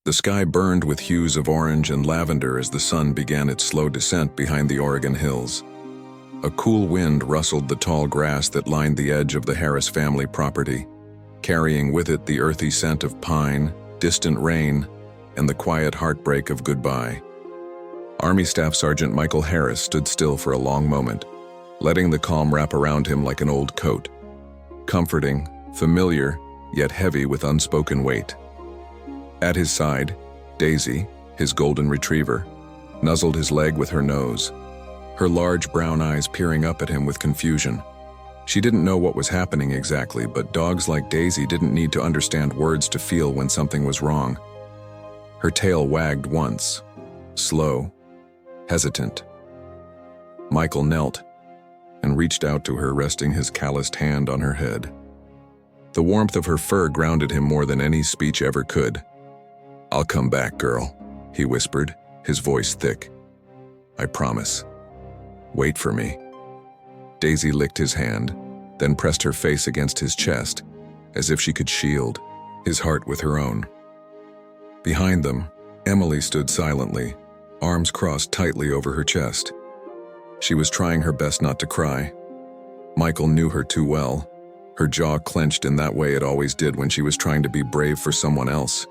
The sky burned with hues of orange and lavender as the sun began its slow descent behind the Oregon hills. A cool wind rustled the tall grass that lined the edge of the Harris family property, carrying with it the earthy scent of pine, distant rain, and the quiet heartbreak of goodbye. Army Staff Sergeant Michael Harris stood still for a long moment, letting the calm wrap around him like an old coat. Comforting, familiar, yet heavy with unspoken weight. At his side, Daisy, his golden retriever, nuzzled his leg with her nose, her large brown eyes peering up at him with confusion. She didn't know what was happening exactly, but dogs like Daisy didn't need to understand words to feel when something was wrong. Her tail wagged once, slow, hesitant. Michael knelt and reached out to her, resting his calloused hand on her head. The warmth of her fur grounded him more than any speech ever could. "I'll come back, girl," he whispered, his voice thick. "I promise. Wait for me." Daisy licked his hand, then pressed her face against his chest, as if she could shield his heart with her own. Behind them, Emily stood silently, arms crossed tightly over her chest. She was trying her best not to cry. Michael knew her too well. Her jaw clenched in that way it always did when she was trying to be brave for someone else.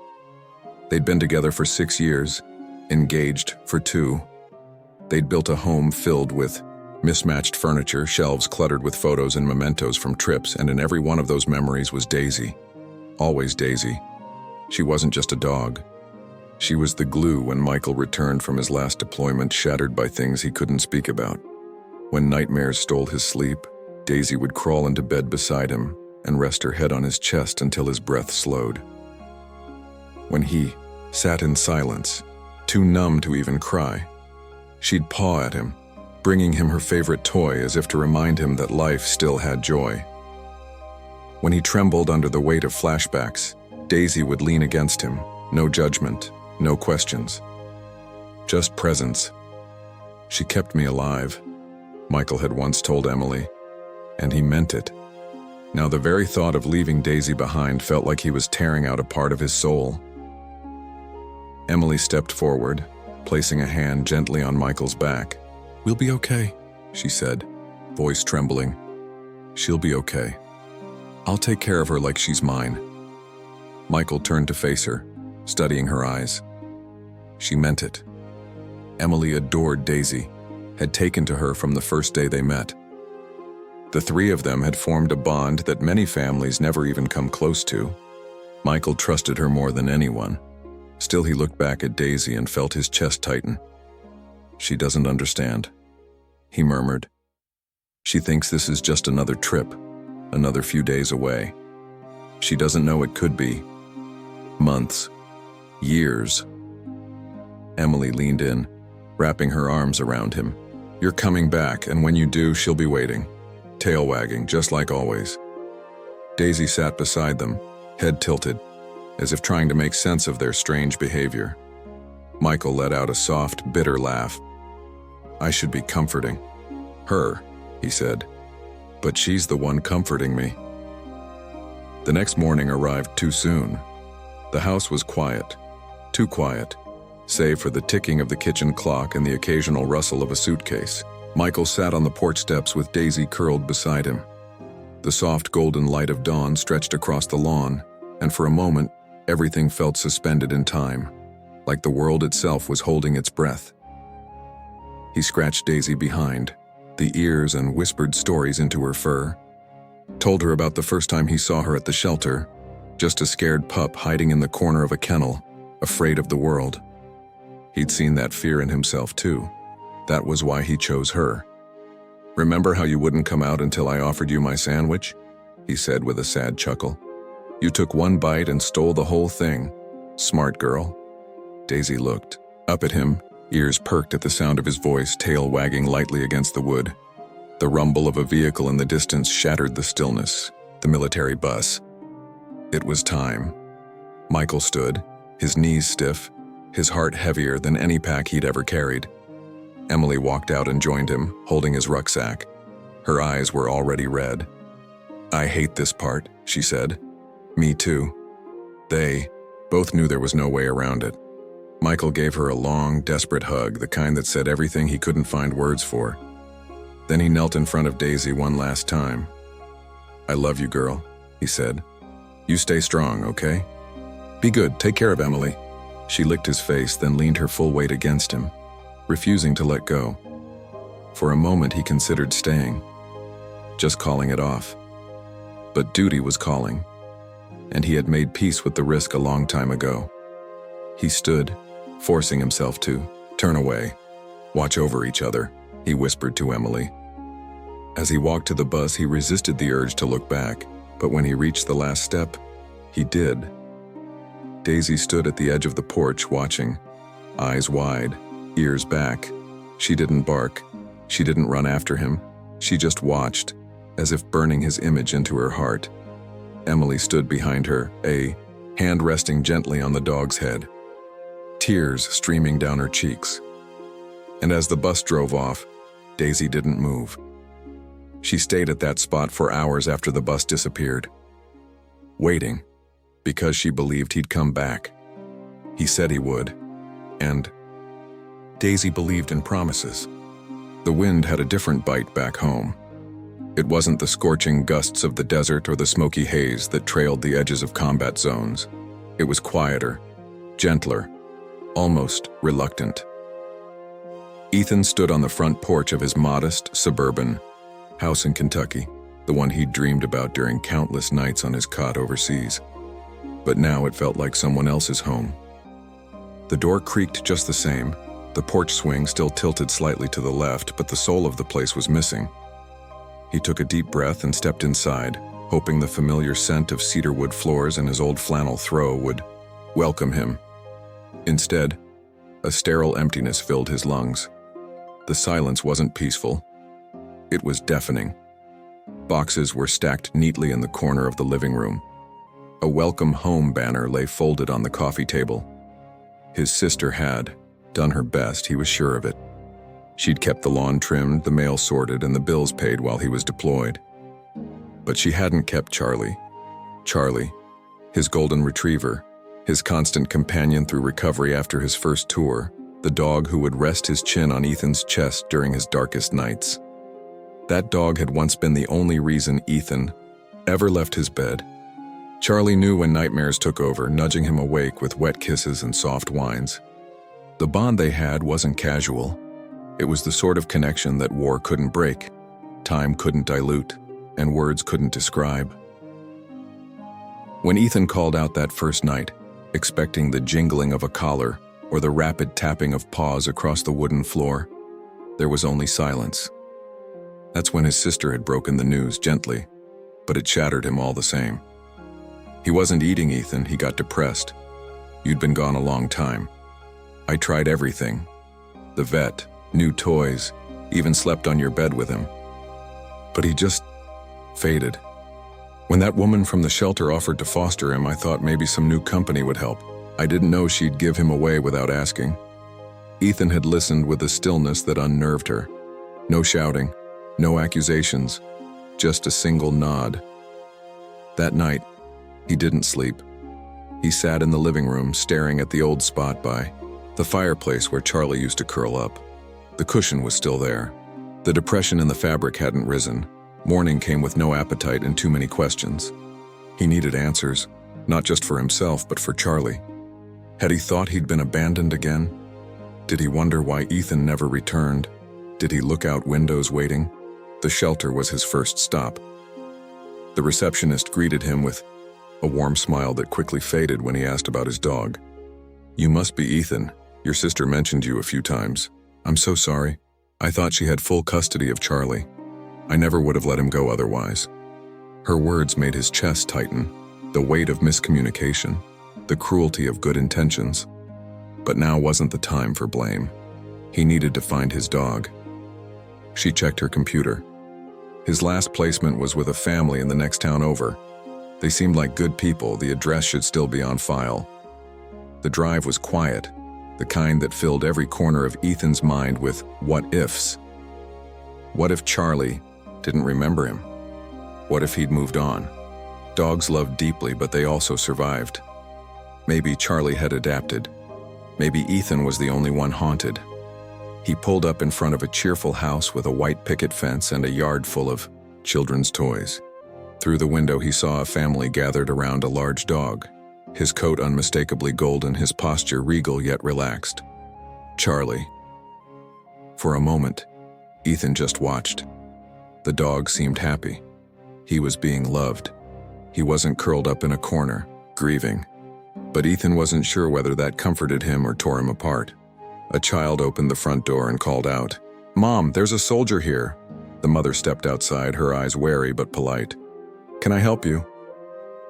They'd been together for 6 years, engaged for 2. They'd built a home filled with mismatched furniture, shelves cluttered with photos and mementos from trips, and in every one of those memories was Daisy. Always Daisy. She wasn't just a dog. She was the glue when Michael returned from his last deployment, shattered by things he couldn't speak about. When nightmares stole his sleep, Daisy would crawl into bed beside him and rest her head on his chest until his breath slowed. When he sat in silence, too numb to even cry, she'd paw at him, bringing him her favorite toy as if to remind him that life still had joy. When he trembled under the weight of flashbacks, Daisy would lean against him, no judgment, no questions. Just presence. "She kept me alive," Michael had once told Emily, and he meant it. Now the very thought of leaving Daisy behind felt like he was tearing out a part of his soul. Emily stepped forward, placing a hand gently on Michael's back. "We'll be okay," she said, voice trembling. "She'll be okay. I'll take care of her like she's mine." Michael turned to face her, studying her eyes. She meant it. Emily adored Daisy, had taken to her from the first day they met. The 3 of them had formed a bond that many families never even come close to. Michael trusted her more than anyone. Still, he looked back at Daisy and felt his chest tighten. "She doesn't understand," he murmured. "She thinks this is just another trip, another few days away. She doesn't know it could be months, years." Emily leaned in, wrapping her arms around him. "You're coming back, and when you do, she'll be waiting, tail wagging, just like always." Daisy sat beside them, head tilted, as if trying to make sense of their strange behavior. Michael let out a soft, bitter laugh. "I should be comforting her," he said, "but she's the one comforting me." The next morning arrived too soon. The house was quiet, too quiet, save for the ticking of the kitchen clock and the occasional rustle of a suitcase. Michael sat on the porch steps with Daisy curled beside him. The soft golden light of dawn stretched across the lawn, and for a moment, everything felt suspended in time, like the world itself was holding its breath. He scratched Daisy behind, the ears, and whispered stories into her fur. Told her about the first time he saw her at the shelter, just a scared pup hiding in the corner of a kennel, afraid of the world. He'd seen that fear in himself too. That was why he chose her. "Remember how you wouldn't come out until I offered you my sandwich?" he said with a sad chuckle. "You took one bite and stole the whole thing. Smart girl." Daisy looked up at him, ears perked at the sound of his voice, tail wagging lightly against the wood. The rumble of a vehicle in the distance shattered the stillness. The military bus. It was time. Michael stood, his knees stiff, his heart heavier than any pack he'd ever carried. Emily walked out and joined him, holding his rucksack. Her eyes were already red. "I hate this part," she said. "Me too. Both knew there was no way around it. Michael gave her a long, desperate hug, the kind that said everything he couldn't find words for. Then he knelt in front of Daisy one last time. "I love you, girl," he said. "You stay strong, okay? Be good, take care of Emily." She licked his face, then leaned her full weight against him, refusing to let go. For a moment he considered staying, just calling it off. But duty was calling, and he had made peace with the risk a long time ago. He stood, forcing himself to turn away. "Watch over each other," he whispered to Emily. As he walked to the bus, he resisted the urge to look back, but when he reached the last step, he did. Daisy stood at the edge of the porch watching, eyes wide, ears back. She didn't bark. She didn't run after him. She just watched, as if burning his image into her heart. Emily stood behind her, a hand resting gently on the dog's head, tears streaming down her cheeks. And as the bus drove off, Daisy didn't move. She stayed at that spot for hours after the bus disappeared, waiting, because she believed he'd come back. He said he would, and Daisy believed in promises. The wind had a different bite back home. It wasn't the scorching gusts of the desert or the smoky haze that trailed the edges of combat zones. It was quieter, gentler, almost reluctant. Ethan stood on the front porch of his modest, suburban house in Kentucky, the one he'd dreamed about during countless nights on his cot overseas. But now it felt like someone else's home. The door creaked just the same, the porch swing still tilted slightly to the left, but the soul of the place was missing. He took a deep breath and stepped inside, hoping the familiar scent of cedarwood floors and his old flannel throw would welcome him. Instead, a sterile emptiness filled his lungs. The silence wasn't peaceful. It was deafening. Boxes were stacked neatly in the corner of the living room. A welcome home banner lay folded on the coffee table. His sister had done her best, he was sure of it. She'd kept the lawn trimmed, the mail sorted, and the bills paid while he was deployed. But she hadn't kept Charlie. Charlie, his golden retriever, his constant companion through recovery after his first tour, the dog who would rest his chin on Ethan's chest during his darkest nights. That dog had once been the only reason Ethan ever left his bed. Charlie knew when nightmares took over, nudging him awake with wet kisses and soft whines. The bond they had wasn't casual. It was the sort of connection that war couldn't break, time couldn't dilute, and words couldn't describe. When Ethan called out that first night, expecting the jingling of a collar or the rapid tapping of paws across the wooden floor, there was only silence. That's when his sister had broken the news gently, but it shattered him all the same. He wasn't eating, Ethan, he got depressed. You'd been gone a long time. I tried everything. The vet, new toys, even slept on your bed with him. But he just faded. When that woman from the shelter offered to foster him, I thought maybe some new company would help. I didn't know she'd give him away without asking. Ethan had listened with a stillness that unnerved her. No shouting, no accusations, just a single nod. That night, he didn't sleep. He sat in the living room, staring at the old spot by the fireplace where Charlie used to curl up. The cushion was still there. The depression in the fabric hadn't risen. Morning came with no appetite and too many questions. He needed answers, not just for himself, but for Charlie. Had he thought he'd been abandoned again? Did he wonder why Ethan never returned? Did he look out windows waiting? The shelter was his first stop. The receptionist greeted him with a warm smile that quickly faded when he asked about his dog. "You must be Ethan. Your sister mentioned you a few times. I'm so sorry. I thought she had full custody of Charlie. I never would have let him go otherwise." Her words made his chest tighten, the weight of miscommunication, the cruelty of good intentions. But now wasn't the time for blame. He needed to find his dog. She checked her computer. His last placement was with a family in the next town over. They seemed like good people, the address should still be on file. The drive was quiet, the kind that filled every corner of Ethan's mind with what-ifs. What if Charlie didn't remember him? What if he'd moved on? Dogs loved deeply, but they also survived. Maybe Charlie had adapted. Maybe Ethan was the only one haunted. He pulled up in front of a cheerful house with a white picket fence and a yard full of children's toys. Through the window, he saw a family gathered around a large dog, his coat unmistakably golden, his posture regal yet relaxed. Charlie. For a moment, Ethan just watched. The dog seemed happy. He was being loved. He wasn't curled up in a corner, grieving. But Ethan wasn't sure whether that comforted him or tore him apart. A child opened the front door and called out, "Mom, there's a soldier here." The mother stepped outside, her eyes wary but polite. "Can I help you?"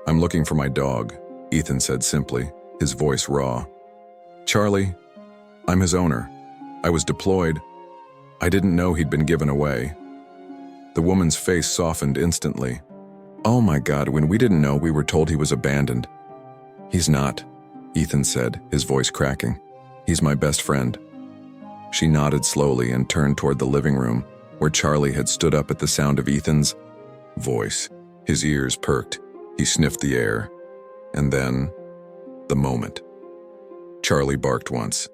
"I'm looking for my dog," Ethan said simply, his voice raw. "Charlie, I'm his owner. I was deployed. I didn't know he'd been given away." The woman's face softened instantly. "Oh my God, when we didn't know, we were told he was abandoned." "He's not," Ethan said, his voice cracking. "He's my best friend." She nodded slowly and turned toward the living room, where Charlie had stood up at the sound of Ethan's voice. His ears perked. He sniffed the air. And then, the moment. Charlie barked once,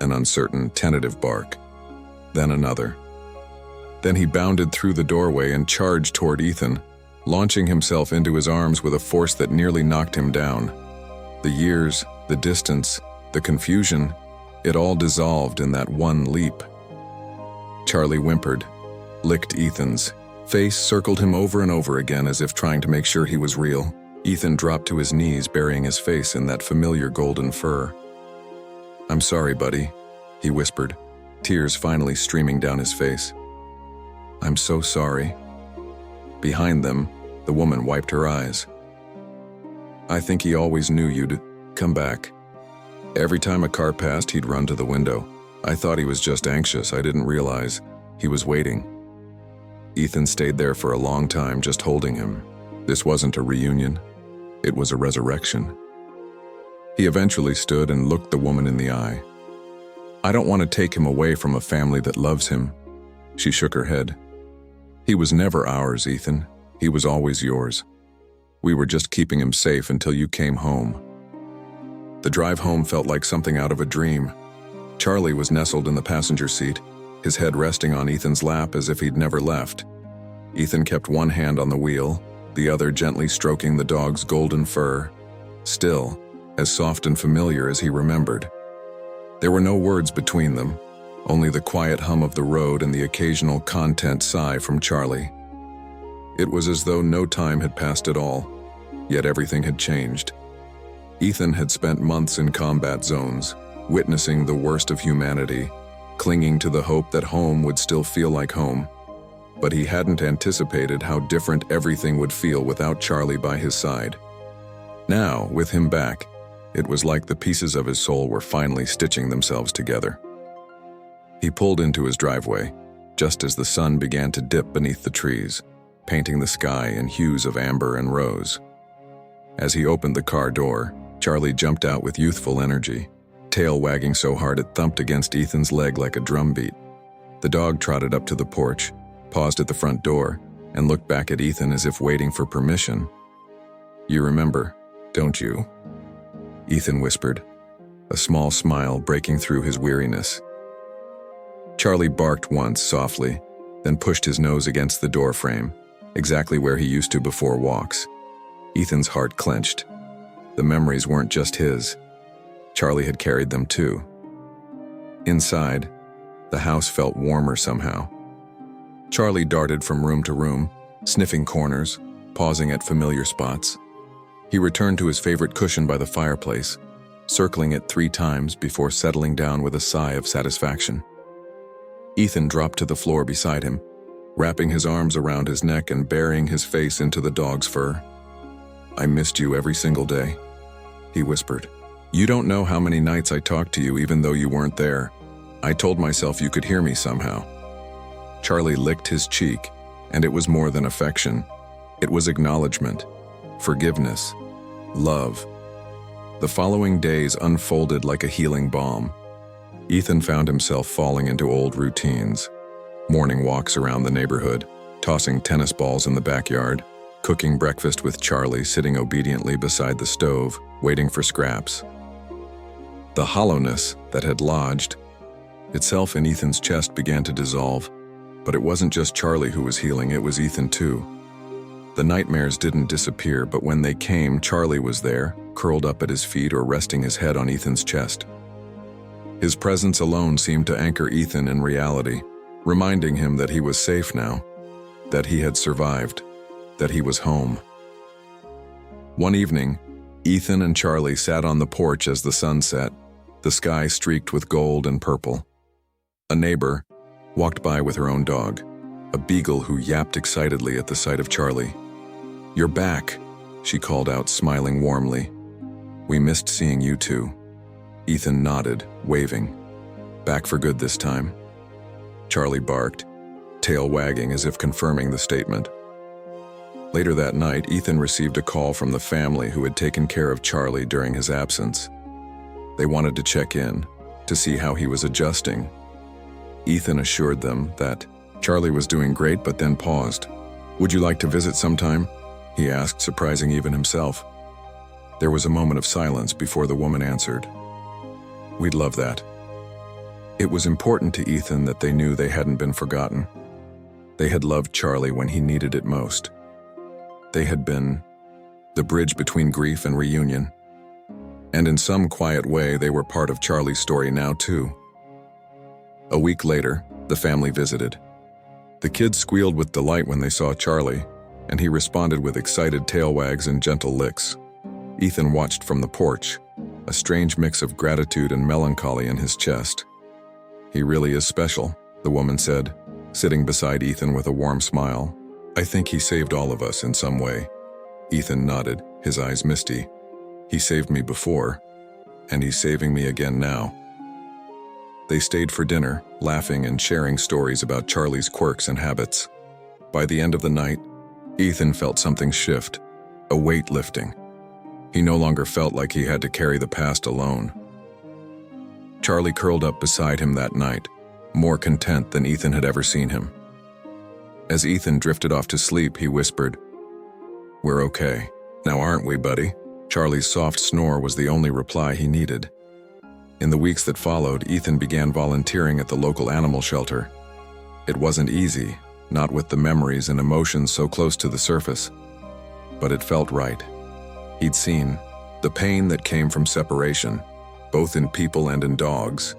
an uncertain, tentative bark. Then another. Then he bounded through the doorway and charged toward Ethan, launching himself into his arms with a force that nearly knocked him down. The years, the distance, the confusion, it all dissolved in that one leap. Charlie whimpered, licked Ethan's face, circled him over and over again as if trying to make sure he was real. Ethan dropped to his knees, burying his face in that familiar golden fur. "I'm sorry, buddy," he whispered, tears finally streaming down his face. "I'm so sorry." Behind them, the woman wiped her eyes. "I think he always knew you'd come back. Every time a car passed, he'd run to the window. I thought he was just anxious. I didn't realize he was waiting." Ethan stayed there for a long time, just holding him. This wasn't a reunion. It was a resurrection. He eventually stood and looked the woman in the eye. "I don't want to take him away from a family that loves him." She shook her head. "He was never ours, Ethan. He was always yours. We were just keeping him safe until you came home." The drive home felt like something out of a dream. Charlie was nestled in the passenger seat, his head resting on Ethan's lap as if he'd never left. Ethan kept one hand on the wheel, the other gently stroking the dog's golden fur, still as soft and familiar as he remembered. There were no words between them, only the quiet hum of the road and the occasional content sigh from Charlie. It was as though no time had passed at all, yet everything had changed. Ethan had spent months in combat zones, witnessing the worst of humanity, clinging to the hope that home would still feel like home. But he hadn't anticipated how different everything would feel without Charlie by his side. Now, with him back, it was like the pieces of his soul were finally stitching themselves together. He pulled into his driveway, just as the sun began to dip beneath the trees, painting the sky in hues of amber and rose. As he opened the car door, Charlie jumped out with youthful energy, tail wagging so hard it thumped against Ethan's leg like a drumbeat. The dog trotted up to the porch, paused at the front door, and looked back at Ethan as if waiting for permission. "You remember, don't you?" Ethan whispered, a small smile breaking through his weariness. Charlie barked once softly, then pushed his nose against the door frame, exactly where he used to before walks. Ethan's heart clenched. The memories weren't just his. Charlie had carried them too. Inside, the house felt warmer somehow. Charlie darted from room to room, sniffing corners, pausing at familiar spots. He returned to his favorite cushion by the fireplace, circling it 3 times before settling down with a sigh of satisfaction. Ethan dropped to the floor beside him, wrapping his arms around his neck and burying his face into the dog's fur. "I missed you every single day," he whispered. "You don't know how many nights I talked to you even though you weren't there. I told myself you could hear me somehow." Charlie licked his cheek, and it was more than affection. It was acknowledgement, forgiveness, love. The following days unfolded like a healing balm. Ethan found himself falling into old routines. Morning walks around the neighborhood, tossing tennis balls in the backyard, cooking breakfast with Charlie sitting obediently beside the stove, waiting for scraps. The hollowness that had lodged itself in Ethan's chest began to dissolve, but it wasn't just Charlie who was healing, it was Ethan too. The nightmares didn't disappear, but when they came, Charlie was there, curled up at his feet or resting his head on Ethan's chest. His presence alone seemed to anchor Ethan in reality, reminding him that he was safe now, that he had survived, that he was home. One evening, Ethan and Charlie sat on the porch as the sun set, the sky streaked with gold and purple. A neighbor walked by with her own dog, a beagle who yapped excitedly at the sight of Charlie. "You're back," she called out, smiling warmly. "We missed seeing you two." Ethan nodded, waving. "Back for good this time?" Charlie barked, tail wagging as if confirming the statement. Later that night, Ethan received a call from the family who had taken care of Charlie during his absence. They wanted to check in, to see how he was adjusting. Ethan assured them that Charlie was doing great, but then paused. "Would you like to visit sometime?" he asked, surprising even himself. There was a moment of silence before the woman answered, "We'd love that." It was important to Ethan that they knew they hadn't been forgotten. They had loved Charlie when he needed it most. They had been the bridge between grief and reunion. And in some quiet way, they were part of Charlie's story now too. A week later, the family visited. The kids squealed with delight when they saw Charlie, and he responded with excited tail wags and gentle licks. Ethan watched from the porch, a strange mix of gratitude and melancholy in his chest. "He really is special," the woman said, sitting beside Ethan with a warm smile. "I think he saved all of us in some way." Ethan nodded, his eyes misty. "He saved me before, and he's saving me again now." They stayed for dinner, laughing and sharing stories about Charlie's quirks and habits. By the end of the night, Ethan felt something shift, a weight lifting. He no longer felt like he had to carry the past alone. Charlie curled up beside him that night, more content than Ethan had ever seen him. As Ethan drifted off to sleep, he whispered, "We're okay. Now aren't we, buddy?" Charlie's soft snore was the only reply he needed. In the weeks that followed, Ethan began volunteering at the local animal shelter. It wasn't easy, not with the memories and emotions so close to the surface. But it felt right. He'd seen the pain that came from separation, both in people and in dogs.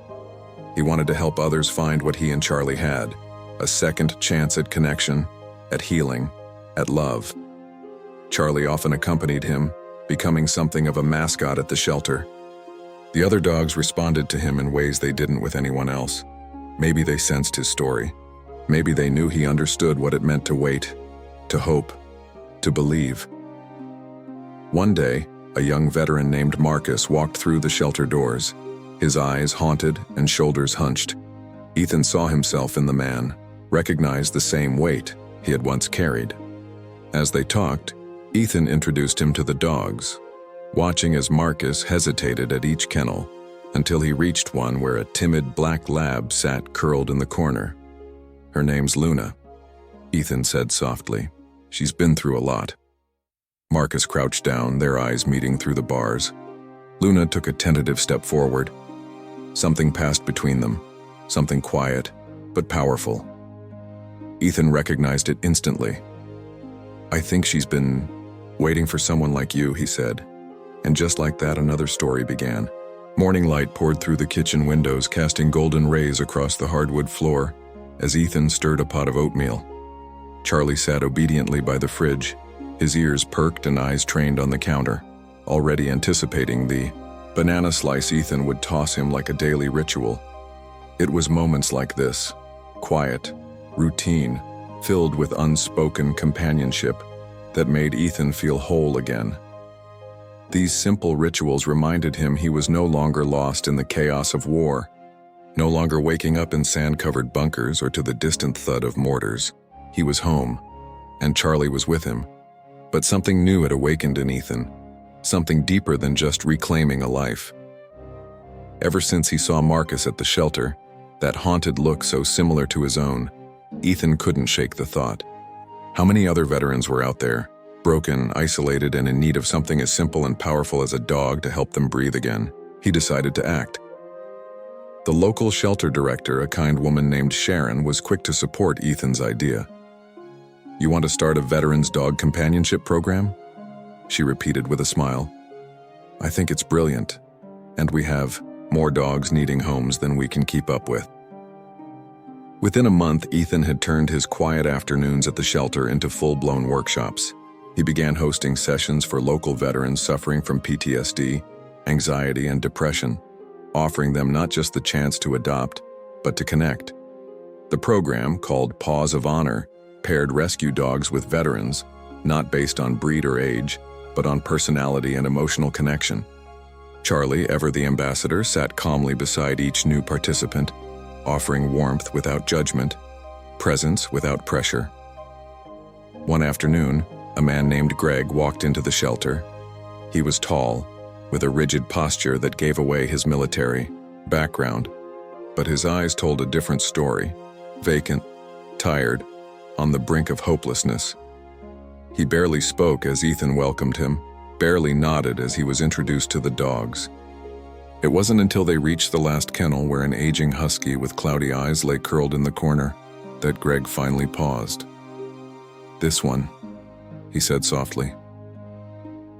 He wanted to help others find what he and Charlie had, a second chance at connection, at healing, at love. Charlie often accompanied him, becoming something of a mascot at the shelter. The other dogs responded to him in ways they didn't with anyone else. Maybe they sensed his story. Maybe they knew he understood what it meant to wait, to hope, to believe. One day, a young veteran named Marcus walked through the shelter doors, his eyes haunted and shoulders hunched. Ethan saw himself in the man, recognized the same weight he had once carried. As they talked, Ethan introduced him to the dogs, watching as Marcus hesitated at each kennel until he reached one where a timid black lab sat curled in the corner. "Her name's Luna," Ethan said softly. "She's been through a lot." Marcus crouched down, their eyes meeting through the bars. Luna took a tentative step forward. Something passed between them, something quiet, but powerful. Ethan recognized it instantly. "I think she's been waiting for someone like you," he said. And just like that, another story began. Morning light poured through the kitchen windows, casting golden rays across the hardwood floor as Ethan stirred a pot of oatmeal. Charlie sat obediently by the fridge, his ears perked and eyes trained on the counter, already anticipating the banana slice Ethan would toss him like a daily ritual. It was moments like this, quiet, routine, filled with unspoken companionship, that made Ethan feel whole again. These simple rituals reminded him he was no longer lost in the chaos of war, no longer waking up in sand-covered bunkers or to the distant thud of mortars. He was home, and Charlie was with him. But something new had awakened in Ethan, something deeper than just reclaiming a life. Ever since he saw Marcus at the shelter, that haunted look so similar to his own, Ethan couldn't shake the thought. How many other veterans were out there, Broken, isolated, and in need of something as simple and powerful as a dog to help them breathe again, he decided to act. The local shelter director, a kind woman named Sharon, was quick to support Ethan's idea. "You want to start a veterans dog companionship program?" she repeated with a smile. "I think it's brilliant, and we have more dogs needing homes than we can keep up with." Within a month, Ethan had turned his quiet afternoons at the shelter into full-blown workshops. He began hosting sessions for local veterans suffering from PTSD, anxiety, and depression, offering them not just the chance to adopt, but to connect. The program, called Paws of Honor, paired rescue dogs with veterans, not based on breed or age, but on personality and emotional connection. Charlie, ever the ambassador, sat calmly beside each new participant, offering warmth without judgment, presence without pressure. One afternoon, a man named Greg walked into the shelter. He was tall, with a rigid posture that gave away his military background, but his eyes told a different story, vacant, tired, on the brink of hopelessness. He barely spoke as Ethan welcomed him, barely nodded as he was introduced to the dogs. It wasn't until they reached the last kennel, where an aging husky with cloudy eyes lay curled in the corner, that Greg finally paused. "This one," he said softly.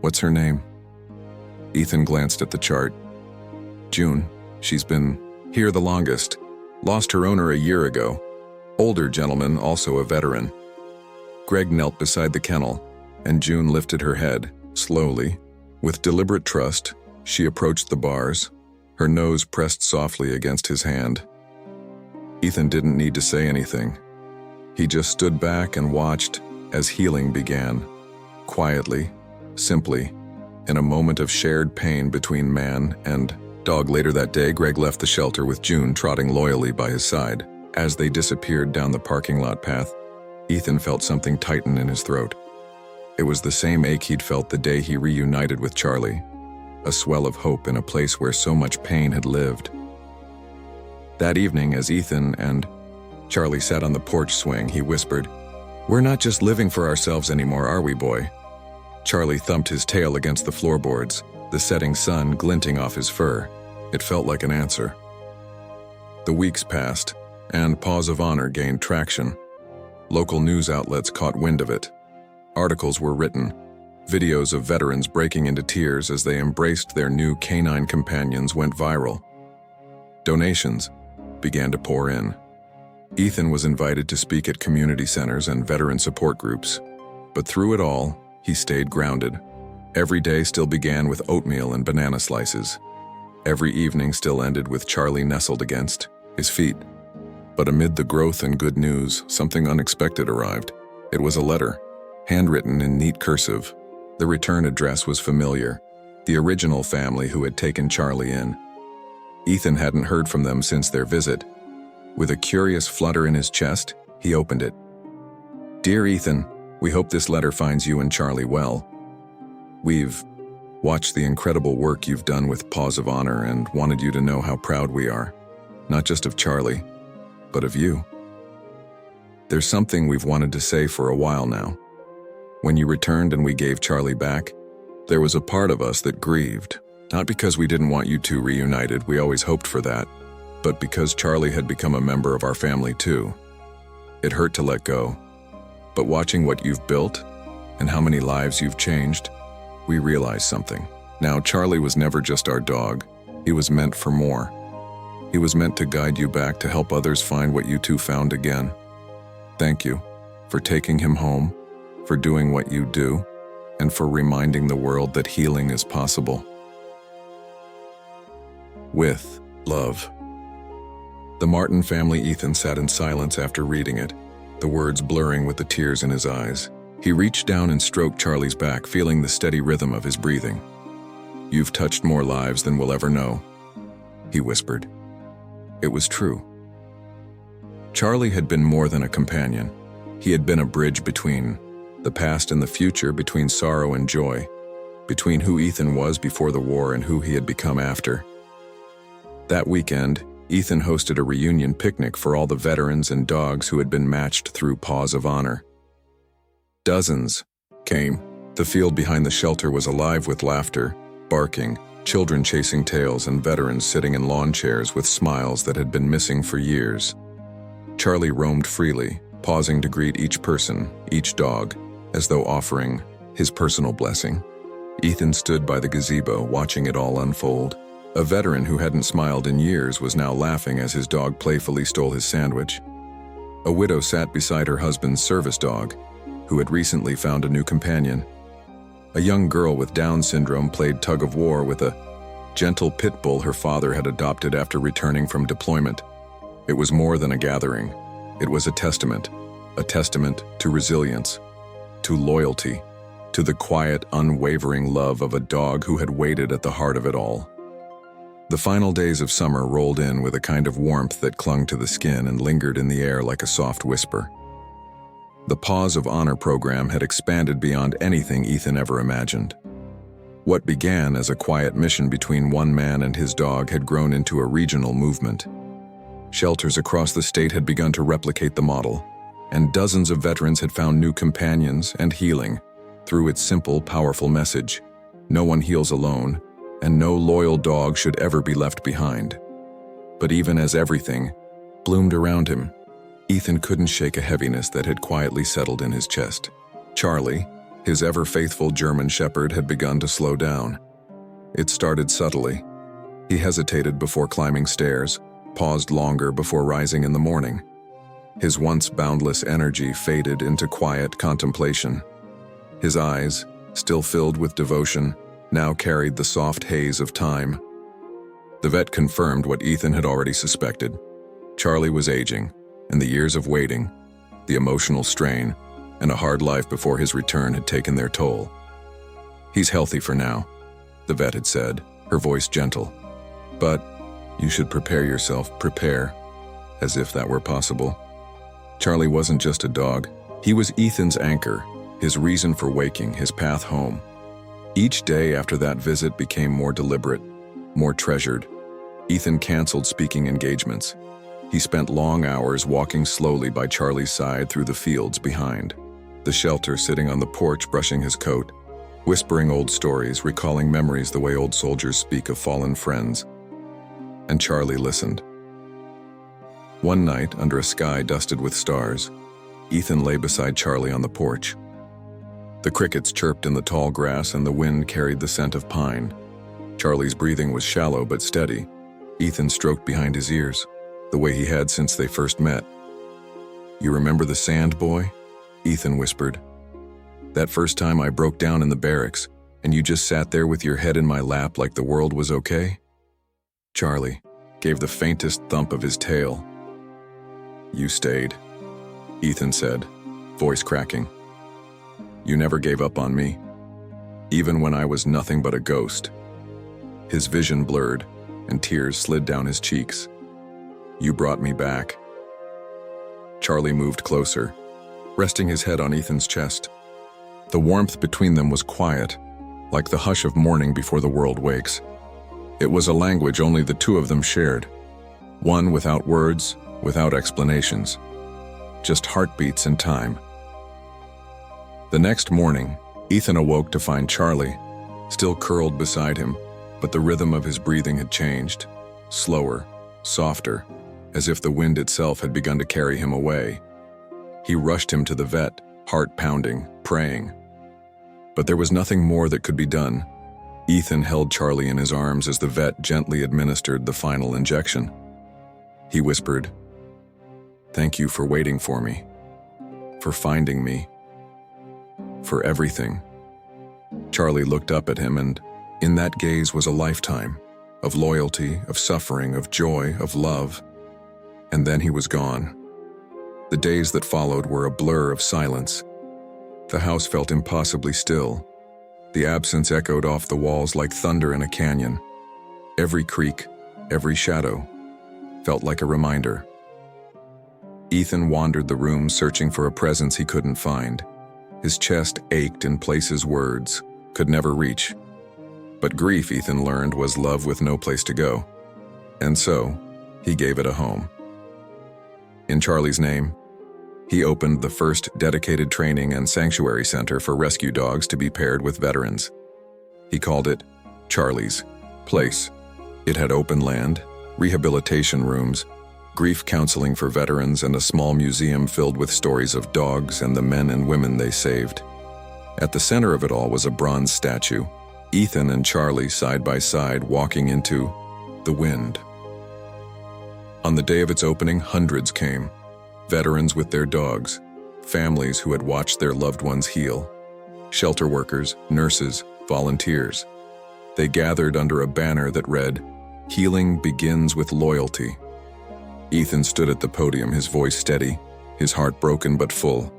"What's her name?" Ethan glanced at the chart. "June. She's been here the longest. Lost her owner a year ago. Older gentleman, also a veteran." Greg knelt beside the kennel, and June lifted her head, slowly. With deliberate trust, she approached the bars, her nose pressed softly against his hand. Ethan didn't need to say anything. He just stood back and watched as healing began, quietly, simply, in a moment of shared pain between man and dog. Later that day, Greg left the shelter with June trotting loyally by his side. As they disappeared down the parking lot path, Ethan felt something tighten in his throat. It was the same ache he'd felt the day he reunited with Charlie, a swell of hope in a place where so much pain had lived. That evening, as Ethan and Charlie sat on the porch swing, he whispered, "We're not just living for ourselves anymore, are we, boy?" Charlie thumped his tail against the floorboards, the setting sun glinting off his fur. It felt like an answer. The weeks passed, and Paws of Honor gained traction. Local news outlets caught wind of it. Articles were written, videos of veterans breaking into tears as they embraced their new canine companions went viral. Donations began to pour in. Ethan was invited to speak at community centers and veteran support groups. But through it all, he stayed grounded. Every day still began with oatmeal and banana slices. Every evening still ended with Charlie nestled against his feet. But amid the growth and good news, something unexpected arrived. It was a letter, handwritten in neat cursive. The return address was familiar, the original family who had taken Charlie in. Ethan hadn't heard from them since their visit. With a curious flutter in his chest, he opened it. "Dear Ethan, we hope this letter finds you and Charlie well. We've watched the incredible work you've done with Paws of Honor and wanted you to know how proud we are, not just of Charlie, but of you. There's something we've wanted to say for a while now. When you returned and we gave Charlie back, there was a part of us that grieved, not because we didn't want you two reunited, we always hoped for that, but because Charlie had become a member of our family too. It hurt to let go, but watching what you've built and how many lives you've changed, we realized something. Now, Charlie was never just our dog. He was meant for more. He was meant to guide you back, to help others find what you two found again. Thank you for taking him home, for doing what you do, and for reminding the world that healing is possible. With love." The Martin family. Ethan sat in silence after reading it, the words blurring with the tears in his eyes. He reached down and stroked Charlie's back, feeling the steady rhythm of his breathing. "You've touched more lives than we'll ever know," he whispered. It was true. Charlie had been more than a companion. He had been a bridge between the past and the future, between sorrow and joy, between who Ethan was before the war and who he had become after. That weekend, Ethan hosted a reunion picnic for all the veterans and dogs who had been matched through Paws of Honor. Dozens came, The field behind the shelter was alive with laughter, barking, children chasing tails, and veterans sitting in lawn chairs with smiles that had been missing for years. Charlie roamed freely, pausing to greet each person, each dog, as though offering his personal blessing. Ethan stood by the gazebo, watching it all unfold. A veteran who hadn't smiled in years was now laughing as his dog playfully stole his sandwich. A widow sat beside her husband's service dog, who had recently found a new companion. A young girl with Down syndrome played tug-of-war with a gentle pit bull her father had adopted after returning from deployment. It was more than a gathering. It was a testament to resilience, to loyalty, to the quiet, unwavering love of a dog who had waited at the heart of it all. The final days of summer rolled in with a kind of warmth that clung to the skin and lingered in the air like a soft whisper. The Paws of Honor program had expanded beyond anything Ethan ever imagined. What began as a quiet mission between one man and his dog had grown into a regional movement. Shelters across the state had begun to replicate the model, and dozens of veterans had found new companions and healing through its simple, powerful message: no one heals alone, and no loyal dog should ever be left behind. But even as everything bloomed around him, Ethan couldn't shake a heaviness that had quietly settled in his chest. Charlie, his ever-faithful German shepherd, had begun to slow down. It started subtly. He hesitated before climbing stairs, paused longer before rising in the morning. His once boundless energy faded into quiet contemplation. His eyes, still filled with devotion, now carried the soft haze of time. The vet confirmed what Ethan had already suspected. Charlie was aging, and the years of waiting, the emotional strain, and a hard life before his return had taken their toll. "He's healthy for now," the vet had said, her voice gentle. "But you should prepare yourself, as if that were possible." Charlie wasn't just a dog. He was Ethan's anchor, his reason for waking, his path home. Each day after that visit became more deliberate, more treasured. Ethan canceled speaking engagements. He spent long hours walking slowly by Charlie's side through the fields behind, the shelter, sitting on the porch brushing his coat, whispering old stories, recalling memories the way old soldiers speak of fallen friends. And Charlie listened. One night, under a sky dusted with stars, Ethan lay beside Charlie on the porch. The crickets chirped in the tall grass and the wind carried the scent of pine. Charlie's breathing was shallow but steady. Ethan stroked behind his ears, the way he had since they first met. "You remember the sand, boy?" Ethan whispered. "That first time I broke down in the barracks, and you just sat there with your head in my lap like the world was okay?" Charlie gave the faintest thump of his tail. "You stayed," Ethan said, voice cracking. "You never gave up on me, even when I was nothing but a ghost." His vision blurred, and tears slid down his cheeks. "You brought me back." Charlie moved closer, resting his head on Ethan's chest. The warmth between them was quiet, like the hush of morning before the world wakes. It was a language only the two of them shared, one without words, without explanations, just heartbeats and time. The next morning, Ethan awoke to find Charlie still curled beside him, but the rhythm of his breathing had changed, slower, softer, as if the wind itself had begun to carry him away. He rushed him to the vet, heart pounding, praying. But there was nothing more that could be done. Ethan held Charlie in his arms as the vet gently administered the final injection. He whispered, "Thank you for waiting for me, for finding me, for everything." Charlie looked up at him, and in that gaze was a lifetime of loyalty, of suffering, of joy, of love. And then he was gone. The days that followed were a blur of silence. The house felt impossibly still. The absence echoed off the walls like thunder in a canyon. Every creak, every shadow, felt like a reminder. Ethan wandered the room searching for a presence he couldn't find. His chest ached in places words could never reach. But grief, Ethan learned, was love with no place to go. And so, he gave it a home. In Charlie's name, He opened the first dedicated training and sanctuary center for rescue dogs to be paired with veterans. He called it Charlie's Place. It had open land, rehabilitation rooms, grief counseling for veterans, and a small museum filled with stories of dogs and the men and women they saved. At the center of it all was a bronze statue, Ethan and Charlie side by side walking into the wind. On the day of its opening, hundreds came. Veterans with their dogs, families who had watched their loved ones heal, shelter workers, nurses, volunteers. They gathered under a banner that read, "Healing begins with loyalty." Ethan stood at the podium, his voice steady, his heart broken but full.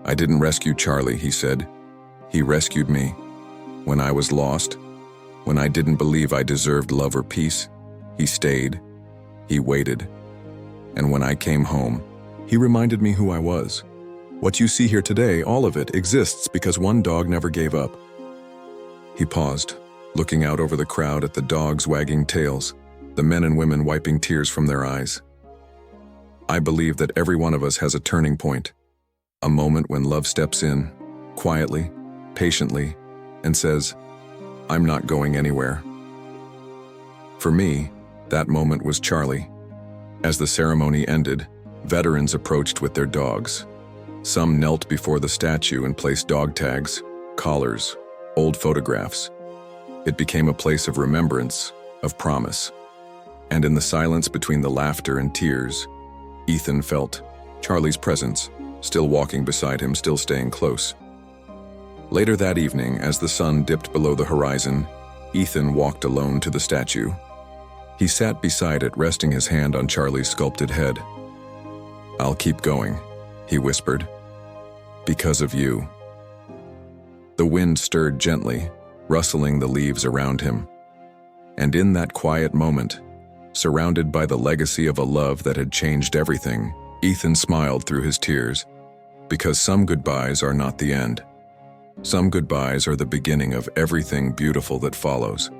"I didn't rescue Charlie," he said. "He rescued me. When I was lost, when I didn't believe I deserved love or peace, he stayed, he waited. And when I came home, he reminded me who I was. What you see here today, all of it, exists because one dog never gave up." He paused, looking out over the crowd at the dogs wagging tails, the men and women wiping tears from their eyes. "I believe that every one of us has a turning point, a moment when love steps in, quietly, patiently, and says, 'I'm not going anywhere.'" For me, that moment was Charlie. As the ceremony ended, veterans approached with their dogs. Some knelt before the statue and placed dog tags, collars, old photographs. It became a place of remembrance, of promise. And in the silence between the laughter and tears, Ethan felt Charlie's presence, still walking beside him, still staying close. Later that evening, as the sun dipped below the horizon, Ethan walked alone to the statue. He sat beside it, resting his hand on Charlie's sculpted head. "I'll keep going," he whispered, "because of you." The wind stirred gently, rustling the leaves around him. And in that quiet moment, surrounded by the legacy of a love that had changed everything, Ethan smiled through his tears, because some goodbyes are not the end. Some goodbyes are the beginning of everything beautiful that follows.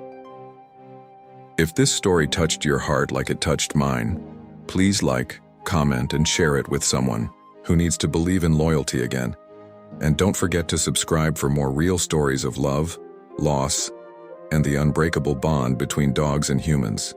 If this story touched your heart like it touched mine, please like, comment, and share it with someone who needs to believe in loyalty again. And don't forget to subscribe for more real stories of love, loss, and the unbreakable bond between dogs and humans.